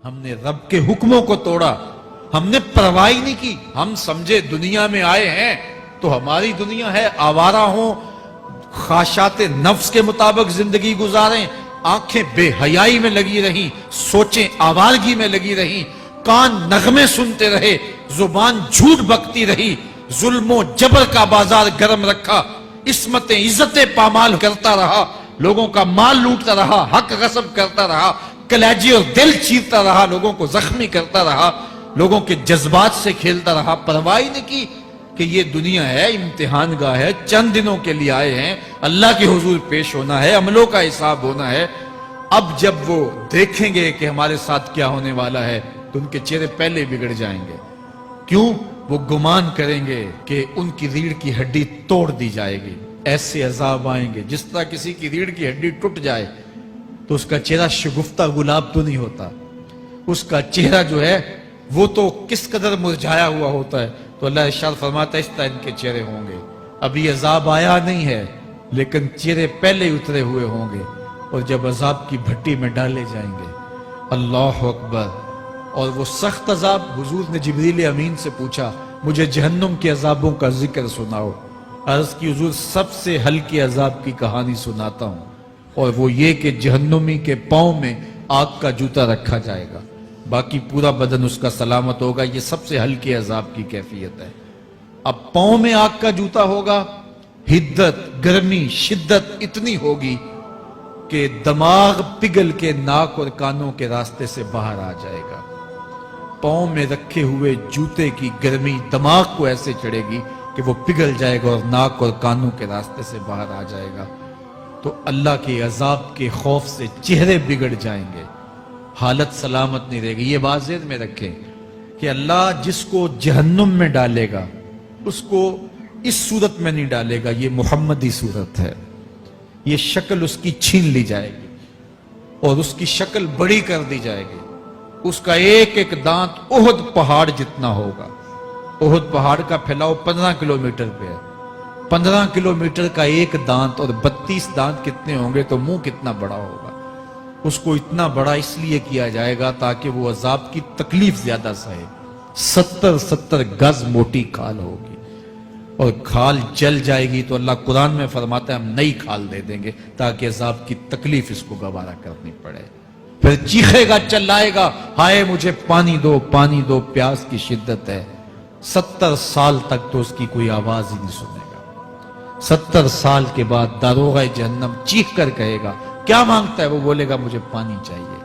ہم نے رب کے حکموں کو توڑا، ہم نے پرواہ ہی نہیں کی. ہم سمجھے دنیا میں آئے ہیں تو ہماری دنیا ہے، آوارہ ہوں، خواہشات نفس کے مطابق زندگی گزاریں، آنکھیں بے حیائی میں لگی رہیں، سوچیں آوارگی میں لگی رہیں، کان نغمے سنتے رہے، زبان جھوٹ بکتی رہی، ظلم و جبر کا بازار گرم رکھا، عصمتیں عزتیں پامال کرتا رہا، لوگوں کا مال لوٹتا رہا، حق غصب کرتا رہا، کلیجے اور دل چیرتا رہا، لوگوں کو زخمی کرتا رہا، لوگوں کے جذبات سے کھیلتا رہا. پرواہ نہیں کی کہ یہ دنیا ہے، امتحان گاہ ہے، چند دنوں کے لیے آئے ہیں، اللہ کے حضور پیش ہونا ہے، عملوں کا حساب ہونا ہے. اب جب وہ دیکھیں گے کہ ہمارے ساتھ کیا ہونے والا ہے تو ان کے چہرے پہلے بگڑ جائیں گے. کیوں؟ وہ گمان کریں گے کہ ان کی ریڑھ کی ہڈی توڑ دی جائے گی. ایسے عذاب آئیں گے جس طرح کسی کی ریڑھ کی ہڈی ٹوٹ جائے تو اس کا چہرہ شگفتہ گلاب تو نہیں ہوتا، اس کا چہرہ جو ہے وہ تو کس قدر مرجھایا ہوا ہوتا ہے. تو اللہ ارشاد فرماتا ہے اس طرح ان کے چہرے ہوں گے. ابھی عذاب آیا نہیں ہے لیکن چہرے پہلے اترے ہوئے ہوں گے، اور جب عذاب کی بھٹی میں ڈالے جائیں گے، اللہ اکبر. اور وہ سخت عذاب، حضور نے جبریل امین سے پوچھا مجھے جہنم کے عذابوں کا ذکر سناؤ. عرض کی حضور سب سے ہلکی عذاب کی کہانی سناتا ہوں، اور وہ یہ کہ جہنمی کے پاؤں میں آگ کا جوتا رکھا جائے گا، باقی پورا بدن اس کا سلامت ہوگا. یہ سب سے ہلکی عذاب کی کیفیت ہے. اب پاؤں میں آگ کا جوتا ہوگا، حدت، گرمی، شدت اتنی ہوگی کہ دماغ پگھل کے ناک اور کانوں کے راستے سے باہر آ جائے گا. پاؤں میں رکھے ہوئے جوتے کی گرمی دماغ کو ایسے چڑھے گی کہ وہ پگھل جائے گا اور ناک اور کانوں کے راستے سے باہر آ جائے گا. تو اللہ کے عذاب کے خوف سے چہرے بگڑ جائیں گے، حالت سلامت نہیں رہے گی. یہ بات ذہن میں رکھیں کہ اللہ جس کو جہنم میں ڈالے گا اس کو اس صورت میں نہیں ڈالے گا. یہ محمدی صورت ہے، یہ شکل اس کی چھین لی جائے گی اور اس کی شکل بڑی کر دی جائے گی. اس کا ایک ایک دانت احد پہاڑ جتنا ہوگا. احد پہاڑ کا پھیلاؤ 15 کلومیٹر پہ ہے. 15 کلومیٹر کا ایک دانت اور 32 دانت کتنے ہوں گے تو منہ کتنا بڑا ہوگا. اس کو اتنا بڑا اس لیے کیا جائے گا تاکہ وہ عذاب کی تکلیف زیادہ سہے. 70 گز موٹی کھال ہوگی اور کھال جل جائے گی تو اللہ قرآن میں فرماتا ہے ہم نئی کھال دے دیں گے تاکہ عذاب کی تکلیف اس کو گوارا کرنی پڑے. پھر چیخے گا، چلائے گا، ہائے مجھے پانی دو، پانی دو، پیاس کی شدت ہے. 70 سال تک تو اس کی کوئی آواز ہی نہیں سنے گا. 70 سال کے بعد داروغہ جہنم چیخ کر کہے گا کیا مانگتا ہے؟ وہ بولے گا مجھے پانی چاہیے.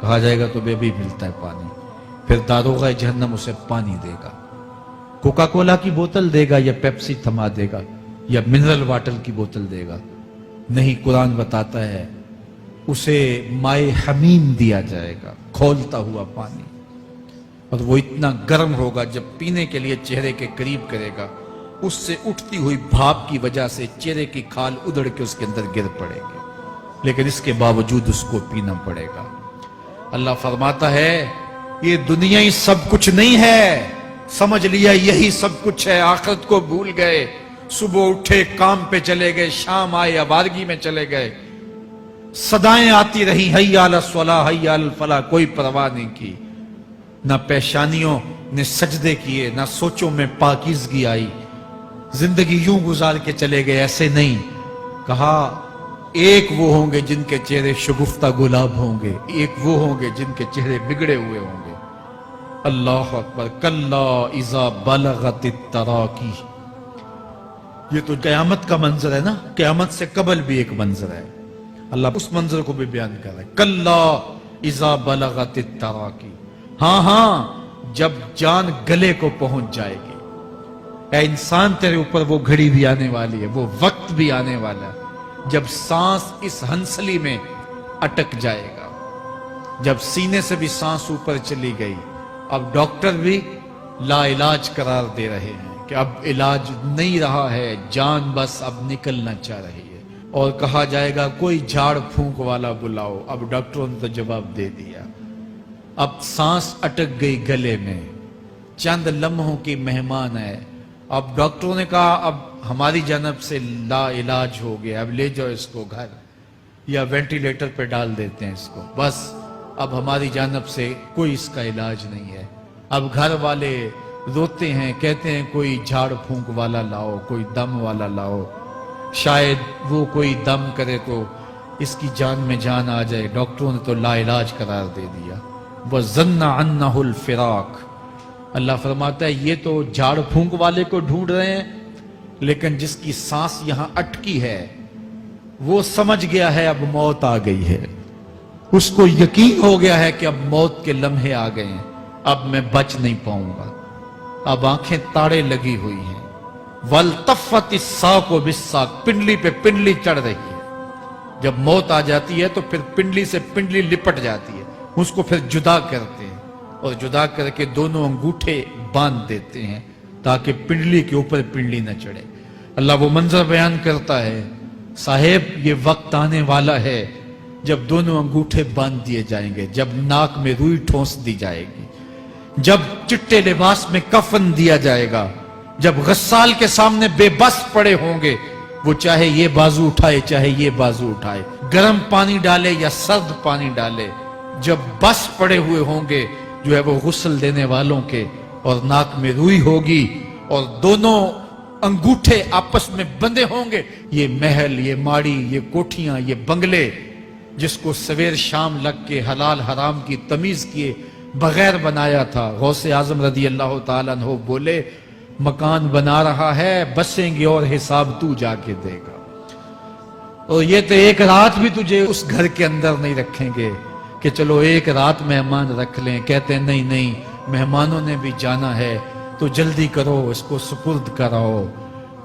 کہا جائے گا تو بے بھی ملتا ہے پانی. پھر داروغہ جہنم اسے پانی دے گا. کوکا کولا کی بوتل دے گا یا پیپسی تھما دے گا یا منرل واٹر کی بوتل دے گا؟ نہیں، قرآن بتاتا ہے اسے مائے حمیم دیا جائے گا، کھولتا ہوا پانی. اور وہ اتنا گرم ہوگا جب پینے کے لیے چہرے کے قریب کرے گا اس سے اٹھتی ہوئی بھاپ کی وجہ سے چہرے کی کھال ادھڑ کے اس کے اندر گر پڑے گی، لیکن اس کے باوجود اس کو پینا پڑے گا. اللہ فرماتا ہے یہ دنیا ہی سب کچھ نہیں ہے، سمجھ لیا یہی سب کچھ ہے، آخرت کو بھول گئے. صبح اٹھے کام پہ چلے گئے، شام آئے آوارگی میں چلے گئے، صدائیں آتی رہی حی علی الصلاۃ حی علی الفلاح، کوئی پرواہ نہیں کی. نہ پیشانیوں نے سجدے کیے، نہ سوچوں میں پاکیزگی آئی. زندگی یوں گزار کے چلے گئے. ایسے نہیں، کہا ایک وہ ہوں گے جن کے چہرے شگفتہ گلاب ہوں گے، ایک وہ ہوں گے جن کے چہرے بگڑے ہوئے ہوں گے. اللہ اکبر. کلا اذا بلغت التراقی. یہ تو قیامت کا منظر ہے نا، قیامت سے قبل بھی ایک منظر ہے. اللہ اس منظر کو بھی بیان کر رہا ہے. کلا اذا بلغت التراقی. ہاں جب جان گلے کو پہنچ جائے گی. اے انسان تیرے اوپر وہ گھڑی بھی آنے والی ہے، وہ وقت بھی آنے والا ہے جب سانس اس ہنسلی میں اٹک جائے گا، جب سینے سے بھی سانس اوپر چلی گئی. اب ڈاکٹر بھی لا علاج قرار دے رہے ہیں کہ اب علاج نہیں رہا ہے، جان بس اب نکلنا چاہ رہی ہے. اور کہا جائے گا کوئی جھاڑ پھونک والا بلاؤ. اب ڈاکٹروں نے تو جواب دے دیا، اب سانس اٹک گئی گلے میں، چند لمحوں کی مہمان ہے. اب ڈاکٹروں نے کہا اب ہماری جانب سے لا علاج ہو گیا، اب لے جاؤ اس کو گھر یا وینٹیلیٹر پہ ڈال دیتے ہیں اس کو. بس اب ہماری جانب سے کوئی اس کا علاج نہیں ہے. اب گھر والے روتے ہیں, کہتے ہیں کوئی جھاڑ پھونک والا لاؤ, کوئی دم والا لاؤ, شاید وہ کوئی دم کرے تو اس کی جان میں جان آ جائے. ڈاکٹروں نے تو لا علاج قرار دے دیا. وَظَنَّ عَنَّهُ الْفِرَاقِ. اللہ فرماتا ہے یہ تو جھاڑ پھونک والے کو ڈھونڈ رہے ہیں, لیکن جس کی سانس یہاں اٹکی ہے وہ سمجھ گیا ہے اب موت آ گئی ہے. اس کو یقین ہو گیا ہے کہ اب موت کے لمحے آ گئے ہیں, اب میں بچ نہیں پاؤں گا. اب آنکھیں تاڑے لگی ہوئی ہیں. وَالْتَفَّتِ السَّاقُ بِالسَّاقِ. پنڈلی پہ پنڈلی چڑھ رہی ہے. جب موت آ جاتی ہے تو پھر پنڈلی سے پنڈلی لپٹ جاتی ہے, اس کو پھر جدا کرتے ہیں اور جدا کر کے دونوں انگوٹھے باندھ دیتے ہیں تاکہ پنڈلی کے اوپر پنڈلی نہ چڑھے. اللہ وہ منظر بیان کرتا ہے, صاحب یہ وقت آنے والا ہے جب دونوں انگوٹھے باندھ دیے جائیں گے, جب ناک میں روئی ٹھونس دی جائے گی, جب چٹے لباس میں کفن دیا جائے گا, جب غسال کے سامنے بے بس پڑے ہوں گے, وہ چاہے یہ بازو اٹھائے چاہے یہ بازو اٹھائے, گرم پانی ڈالے یا سرد پانی ڈالے, جب بس پڑے ہوئے ہوں گے جو ہے وہ غسل دینے والوں کے, اور ناک میں روئی ہوگی اور دونوں انگوٹھے آپس میں بندے ہوں گے. یہ محل, یہ ماڑی, یہ کوٹھیاں, یہ بنگلے جس کو سویر شام لگ کے حلال حرام کی تمیز کیے بغیر بنایا تھا, غوث اعظم رضی اللہ تعالیٰ عنہ بولے مکان بنا رہا ہے, بسیں گے اور حساب تو جا کے دے گا. اور یہ تو ایک رات بھی تجھے اس گھر کے اندر نہیں رکھیں گے کہ چلو ایک رات مہمان رکھ لیں. کہتے ہیں نہیں نہیں, مہمانوں نے بھی جانا ہے تو جلدی کرو, اس کو سپرد کراؤ.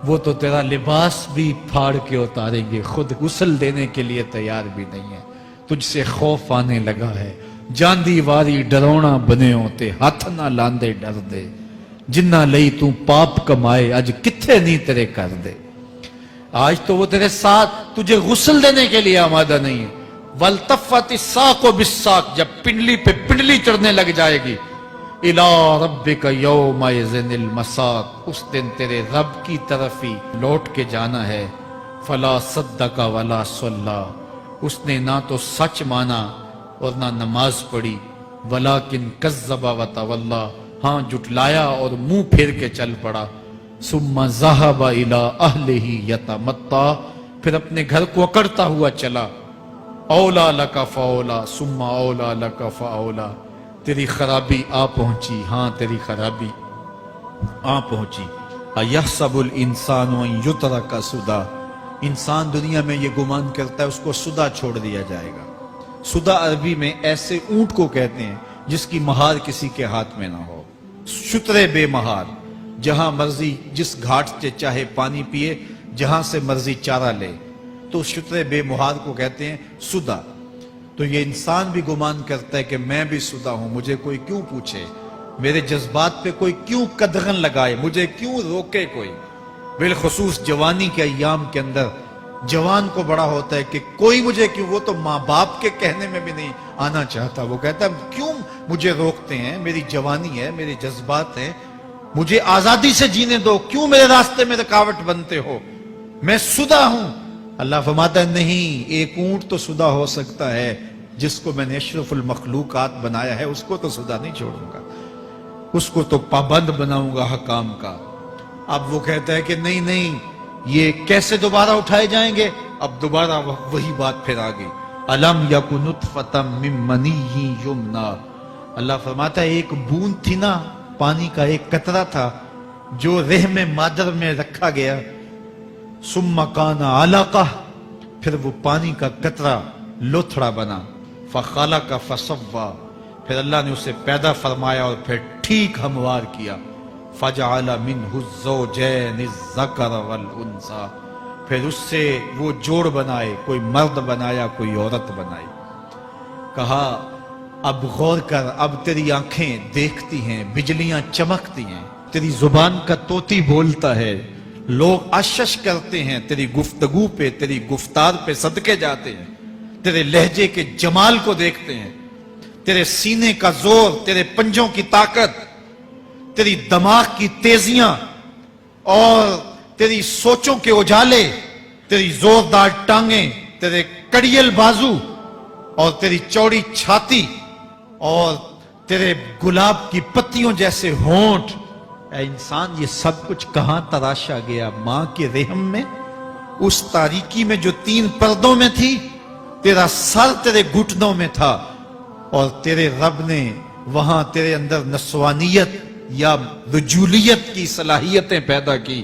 وہ تو تیرا لباس بھی پھاڑ کے اتاریں گے, خود غسل دینے کے لیے تیار بھی نہیں ہے. تجھ سے خوف آنے لگا ہے, جاندی واری ڈرونا بنے ہوتے, ہاتھ نہ لاندے ڈر دے, جنہ لئی تو پاپ کمائے اج کتھے نہیں تیرے کر دے. آج تو وہ تیرے ساتھ تجھے غسل دینے کے لیے آمادہ نہیں ہے. وَالْتَفَّتِ السَّاقُ بِالسَّاقِ. جب پنڈلی پہ پنڈلی چڑھنے لگ جائے گی, إِلَىٰ رَبِّكَ يَوْمَئِذٍ الْمَسَاقُ. اس دن تیرے رب کی طرف ہی لوٹ کے جانا ہے. فَلَا صَدَّقَ وَلَا صَلَّىٰ. اس نے نہ تو سچ مانا اور نہ نماز پڑھی. وَلَٰكِنْ كَذَّبَ وَتَوَلَّىٰ. ہاں جھٹلایا اور منہ پھیر کے چل پڑا. ثُمَّ ذَهَبَ إِلَىٰ أَهْلِهِ يَتَمَطَّىٰ. پھر اپنے گھر کو اکڑتا ہوا چلا. اولا لَكَ فَأَوْلَىٰ ثُمَّ أَوْلَىٰ لَكَ فَأَوْلَىٰ. تیری خرابی آ پہنچی, ہاں تیری خرابی آ پہنچی. اَيَحْسَبُ الْإِنسَانُ أَن يُتْرَكَ سُدًى. انسان دنیا میں یہ گمان کرتا ہے اس کو سدا چھوڑ دیا جائے گا. سدا عربی میں ایسے اونٹ کو کہتے ہیں جس کی مہار کسی کے ہاتھ میں نہ ہو. شترے بے مہار, جہاں مرضی جس گھاٹ سے چاہے پانی پیے, جہاں سے مرضی چارہ لے, تو شترے بے مہار کو کہتے ہیں سدا. تو یہ انسان بھی گمان کرتا ہے کہ میں بھی سدا ہوں, مجھے کوئی کیوں پوچھے, میرے جذبات پہ کوئی کیوں قدغن لگائے, مجھے کیوں روکے کوئی. بالخصوص جوانی کے ایام کے اندر جوان کو بڑا ہوتا ہے کہ کوئی مجھے کیوں, وہ تو ماں باپ کے کہنے میں بھی نہیں آنا چاہتا. وہ کہتا ہے کیوں مجھے روکتے ہیں, میری جوانی ہے, میرے جذبات ہیں, مجھے آزادی سے جینے دو, کیوں میرے راستے میں رکاوٹ بنتے ہو, میں سدا ہوں. اللہ فرماتا ہے نہیں, ایک اونٹ تو سدا ہو سکتا ہے جس کو میں نے اشرف المخلوقات بنایا ہے, اس کو تو سدا نہیں چھوڑوں گا, اس کو تو پابند بناؤں گا حکام کا. اب وہ کہتا ہے کہ نہیں نہیں, یہ کیسے دوبارہ اٹھائے جائیں گے. اب دوبارہ وہی بات پھر آ گئی. الم یک نطفۃ من منی یمنیٰ. اللہ فرماتا ہے ایک بوند تھی نا, پانی کا ایک قطرہ تھا جو رحم مادر میں رکھا گیا. ثم کان علقہ, پھر وہ پانی کا قطرہ لوتھڑا بنا. فخلق فسویٰ, پھر اللہ نے اسے پیدا فرمایا اور پھر ٹھیک ہموار کیا. فجعل منہ الزوجین الذکر والانثیٰ, پھر اس سے وہ جوڑ بنائے, کوئی مرد بنایا کوئی عورت بنائی. کہا اب غور کر, اب تیری آنکھیں دیکھتی ہیں, بجلیاں چمکتی ہیں, تیری زبان کا طوطی بولتا ہے, لوگ اشش کرتے ہیں تیری گفتگو پہ, تیری گفتار پہ صدقے جاتے ہیں, تیرے لہجے کے جمال کو دیکھتے ہیں, تیرے سینے کا زور, تیرے پنجوں کی طاقت, تیری دماغ کی تیزیاں اور تیری سوچوں کے اجالے, تیری زوردار ٹانگیں, تیرے کڑیل بازو اور تیری چوڑی چھاتی, اور تیرے گلاب کی پتیوں جیسے ہونٹ، اے انسان یہ سب کچھ کہاں تراشا گیا؟ ماں کے رحم میں، اس تاریکی میں جو 3 پردوں میں تھی، تیرا سر تیرے گھٹنوں میں تھا، اور تیرے رب نے وہاں تیرے اندر نسوانیت یا رجولیت کی صلاحیتیں پیدا کی،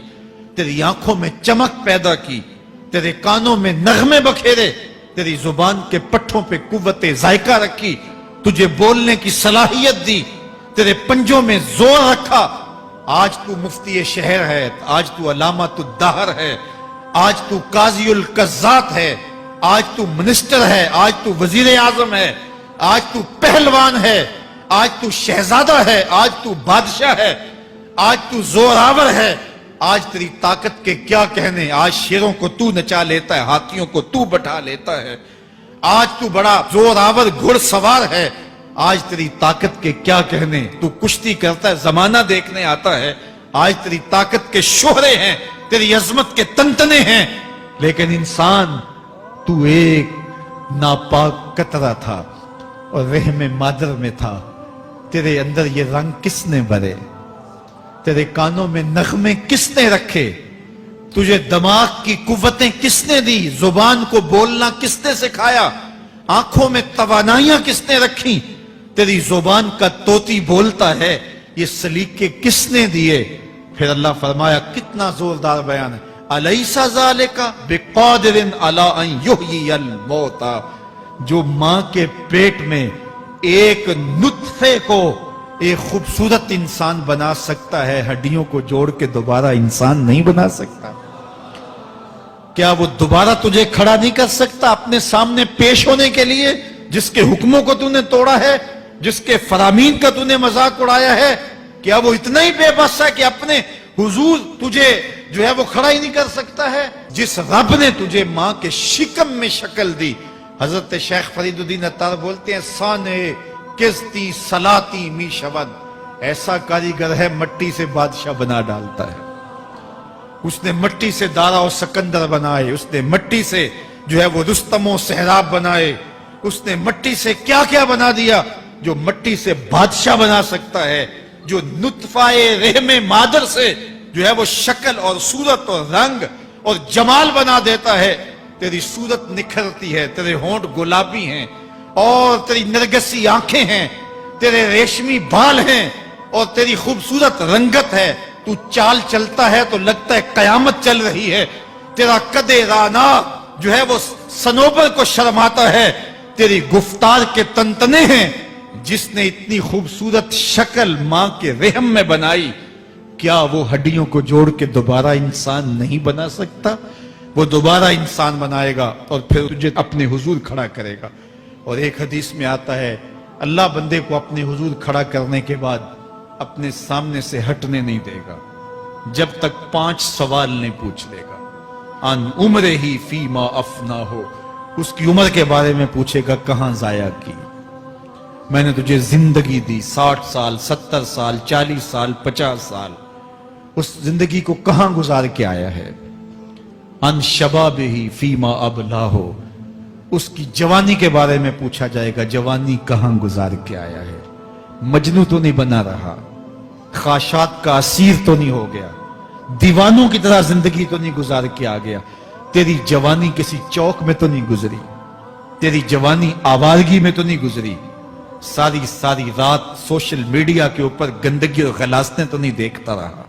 تیری آنکھوں میں چمک پیدا کی، تیرے کانوں میں نغمے بکھیرے، تیری زبان کے پٹھوں پہ قوت ذائقہ رکھی، تجھے بولنے کی صلاحیت دی، تیرے پنجوں میں زور رکھا۔ آج تو مفتی شہر ہے، آج تو علامۃ الدہر ہے، آج تو قاضی القضات ہے، آج تو منسٹر ہے، آج تو وزیر اعظم ہے، آج تو پہلوان ہے، آج تو شہزادہ ہے، آج تو بادشاہ ہے، آج تو زوراور ہے، آج تیری طاقت کے کیا کہنے؟ آج شیروں کو تو نچا لیتا ہے، ہاتھیوں کو تو بٹھا لیتا ہے، آج تو بڑا زوراور گھڑ سوار ہے، آج تیری طاقت کے کیا کہنے؟ تو کشتی کرتا ہے، زمانہ دیکھنے آتا ہے، آج تیری طاقت کے شوہرے ہیں، تیری عظمت کے تنتنے ہیں، لیکن انسان تو ایک ناپاک قطرہ تھا اور رحم مادر میں تھا۔ تیرے اندر یہ رنگ کس نے بھرے؟ تیرے کانوں میں نغمے کس نے رکھے؟ تجھے دماغ کی قوتیں کس نے دی؟ زبان کو بولنا کس نے سکھایا؟ آنکھوں میں توانائیاں کس نے رکھی؟ تیری زبان کا طوطی بولتا ہے، یہ سلیقے کس نے دیے؟ پھر اللہ فرمایا، کتنا زوردار بیان ہے، الیس ذالک بقادر علی ان یحیی الموتى، جو ماں کے پیٹ میں ایک نطفے کو ایک خوبصورت انسان بنا سکتا ہے، ہڈیوں کو جوڑ کے دوبارہ انسان نہیں بنا سکتا؟ کیا وہ دوبارہ تجھے کھڑا نہیں کر سکتا اپنے سامنے پیش ہونے کے لیے، جس کے حکموں کو تو نے توڑا ہے، جس کے فرامین کا تو نے مذاق اڑایا ہے؟ کیا وہ اتنا ہی بے بس ہے کہ اپنے حضور تجھے جو ہے وہ کھڑا ہی نہیں کر سکتا ہے؟ جس رب نے تجھے ماں کے شکم میں شکل دی، حضرت شیخ فرید الدین عطار بولتے ہیں، سانے کستی سلاتی می شود، ایسا کاریگر ہے مٹی سے بادشاہ بنا ڈالتا ہے۔ اس نے مٹی سے دارا و سکندر بنائے، اس نے مٹی سے جو ہے وہ رستم و سہراب بنائے، اس نے مٹی سے کیا کیا بنا دیا جو مٹی سے بادشاہ بنا سکتا ہے، جو نطفہ رحم مادر سے جو ہے وہ شکل اور صورت اور رنگ اور جمال بنا دیتا ہے۔ تیری صورت نکھرتی ہے، تیرے ہونٹ گلابی ہیں اور تیری نرگسی آنکھیں ہیں، تیرے ریشمی بال ہیں اور تیری خوبصورت رنگت ہے، تو چال چلتا ہے تو لگتا ہے قیامت چل رہی ہے، تیرا قد رانا جو ہے وہ صنوبر کو شرماتا ہے، تیری گفتار کے تنتنے ہیں۔ جس نے اتنی خوبصورت شکل ماں کے رحم میں بنائی، کیا وہ ہڈیوں کو جوڑ کے دوبارہ انسان نہیں بنا سکتا؟ وہ دوبارہ انسان بنائے گا اور پھر تجھے اپنے حضور کھڑا کرے گا۔ اور ایک حدیث میں آتا ہے، اللہ بندے کو اپنے حضور کھڑا کرنے کے بعد اپنے سامنے سے ہٹنے نہیں دے گا جب تک 5 سوال نہیں پوچھ لے گا۔ ان عمرہ ہی فیما افنا ہو، اس کی عمر کے بارے میں پوچھے گا، کہاں ضائع کی؟ میں نے تجھے زندگی دی، 60 سال 70 سال 40 سال 50 سال، اس زندگی کو کہاں گزار کے آیا ہے؟ ان شباب ہی فیما ابلا ہو، اس کی جوانی کے بارے میں پوچھا جائے گا، جوانی کہاں گزار کے آیا ہے؟ مجنوں تو نہیں بنا رہا، خواہشات کا اسیر تو نہیں ہو گیا، دیوانوں کی طرح زندگی تو نہیں گزار کے آ گیا؟ تیری جوانی کسی چوک میں تو نہیں گزری، تیری جوانی آوارگی میں تو نہیں گزری، ساری رات سوشل میڈیا کے اوپر گندگی اور غلاظتیں تو نہیں دیکھتا رہا؟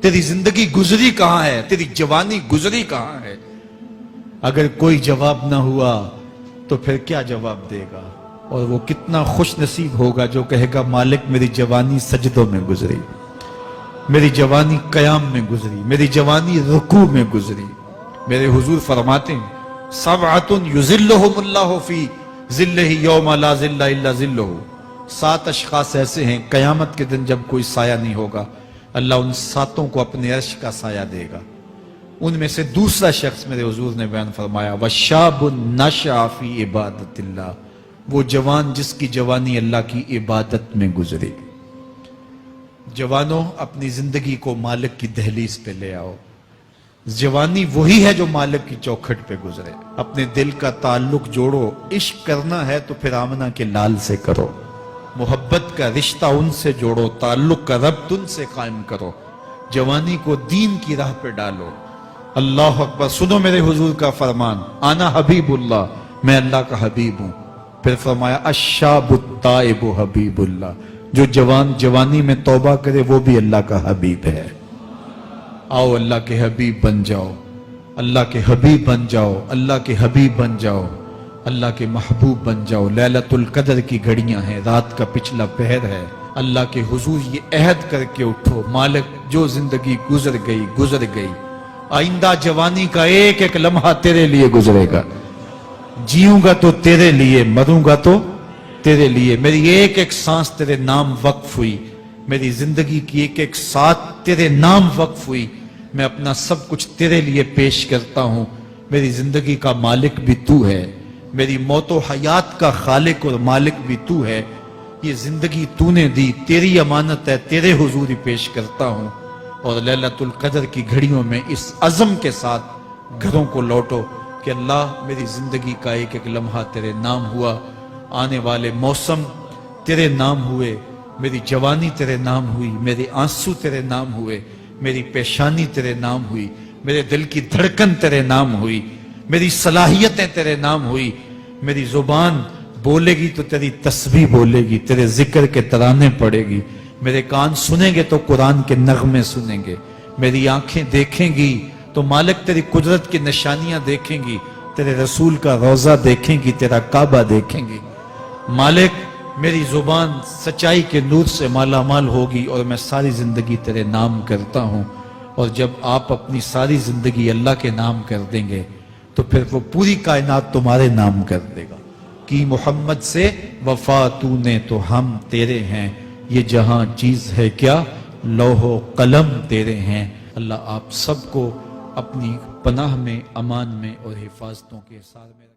تیری زندگی گزری کہاں ہے؟ تیری جوانی گزری کہاں ہے؟ اگر کوئی جواب نہ ہوا تو پھر کیا جواب دے گا؟ اور وہ کتنا خوش نصیب ہوگا جو کہے گا، مالک میری جوانی سجدوں میں گزری، میری جوانی قیام میں گزری، میری جوانی رکوع میں گزری۔ میرے حضور فرماتے ہیں، سبعۃ یظلھم اللہ فی ظلہ یوم لا ظل الا ظلہ، 7 اشخاص ایسے ہیں قیامت کے دن جب کوئی سایہ نہیں ہوگا، اللہ ان 7 کو اپنے عرش کا سایہ دے گا۔ ان میں سے دوسرا شخص میرے حضور نے بیان فرمایا، وشاب نشأ فی عبادت اللہ، وہ جوان جس کی جوانی اللہ کی عبادت میں گزری۔ جوانوں، اپنی زندگی کو مالک کی دہلیز پہ لے آؤ۔ جوانی وہی ہے جو مالک کی چوکھٹ پہ گزرے۔ اپنے دل کا تعلق جوڑو، عشق کرنا ہے تو پھر آمنہ کے لال سے کرو، محبت کا رشتہ ان سے جوڑو، تعلق کا ربط ان سے قائم کرو، جوانی کو دین کی راہ پہ ڈالو۔ اللہ اکبر۔ سنو میرے حضور کا فرمان، آنا حبیب اللہ، میں اللہ کا حبیب ہوں۔ پھر فرمایا الشاب التائب حبیب اللہ، جو جوان جوانی میں توبہ کرے وہ بھی اللہ کا حبیب ہے۔ آؤ اللہ کے حبیب بن جاؤ، اللہ کے حبیب بن جاؤ، اللہ کے حبیب بن جاؤ، اللہ کے محبوب بن جاؤ۔ لیلۃ القدر کی گھڑیاں ہیں، رات کا پچھلا پہر ہے، اللہ کے حضور یہ عہد کر کے اٹھو، مالک جو زندگی گزر گئی، آئندہ جوانی کا ایک ایک لمحہ تیرے لیے گزرے گا، جیوں گا تو تیرے لیے، مروں گا تو تیرے لیے۔ میری ایک ایک سانس تیرے نام وقف ہوئی، میری زندگی کی ایک ایک ساتھ تیرے نام وقف ہوئی، میں اپنا سب کچھ تیرے لیے پیش کرتا ہوں۔ میری زندگی کا مالک بھی تو ہے، میری موت و حیات کا خالق اور مالک بھی تو ہے، یہ زندگی تو نے دی، تیری امانت ہے، تیرے حضور ہی پیش کرتا ہوں۔ اور لیلۃ القدر کی گھڑیوں میں اس عزم کے ساتھ گھروں کو لوٹو کہ اللہ میری زندگی کا ایک ایک لمحہ تیرے نام ہوا، آنے والے موسم تیرے نام ہوئے، میری جوانی تیرے نام ہوئی، میرے آنسو تیرے نام ہوئے، میری پیشانی تیرے نام ہوئی، میرے دل کی دھڑکن تیرے نام ہوئی، میری صلاحیتیں تیرے نام ہوئی، میری زبان بولے گی تو تیری تسبیح بولے گی، تیرے ذکر کے ترانے پڑے گی، میرے کان سنیں گے تو قرآن کے نغمے سنیں گے، میری آنکھیں دیکھیں گی تو مالک تیری قدرت کی نشانیاں دیکھیں گی، تیرے رسول کا روضہ دیکھیں گی، تیرا کعبہ دیکھیں گی۔ مالک میری زبان سچائی کے نور سے مالا مال ہوگی اور میں ساری زندگی تیرے نام کرتا ہوں۔ اور جب آپ اپنی ساری زندگی اللہ کے نام کر دیں گے تو پھر وہ پوری کائنات تمہارے نام کر دے گا۔ کی محمد سے وفا تو نے تو ہم تیرے ہیں، یہ جہاں چیز ہے کیا لوح و قلم تیرے ہیں۔ اللہ آپ سب کو اپنی پناہ میں، امان میں اور حفاظتوں کے ساتھ میں